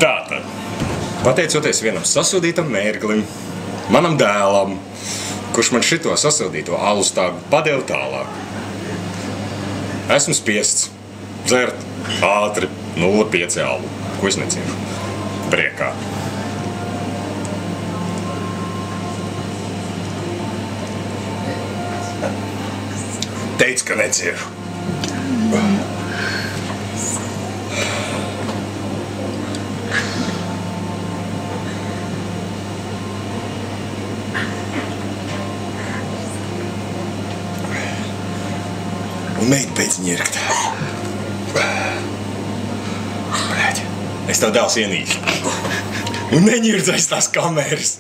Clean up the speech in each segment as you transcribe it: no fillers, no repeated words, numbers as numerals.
Tātad, pateicoties vienam sasodītam mērglim, manam dēlam, kurš man šito sasodīto alustāgu padeva tālāk, esmu spiests dzert ātri 0,5 alu, ko es neciešu, priekā. Teicu, ka neciešu. Un meita pēc ņirkt. Bļaļ, es tev dēls ienīšu. Un neņirdz aiz tās kameras.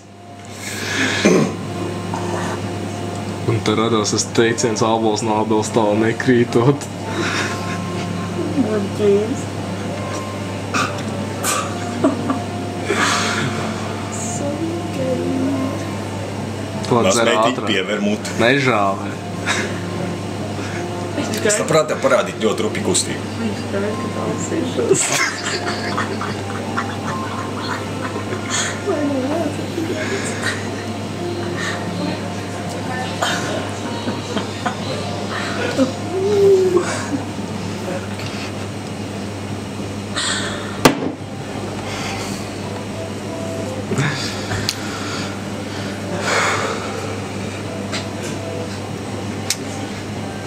Un te radās tas teiciens ābols no ābels tālu nekrītot. Maz meitīgi piever muti. Nežāvē. Es labprāt tev parādīt ļoti rupi kustību. Viņš gaida, ka tās ir šos. Vai nevajadzētu pieņemt?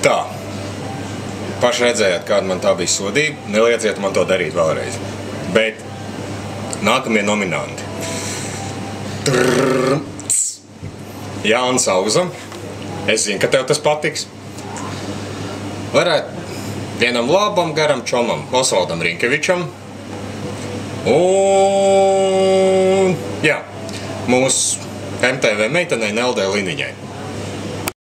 Tā. Paši redzējāt, kāda man tā bija sodība. Nelieciet man to darīt vēlreiz. Bet nākamie nominanti. Jānis Auza. Es zinu, ka tev tas patiks. Varētu vienam labam garam čomam, Osvaldam Rinkevičam. Un jā, mūsu MTV meitenei Neldai Liniņai.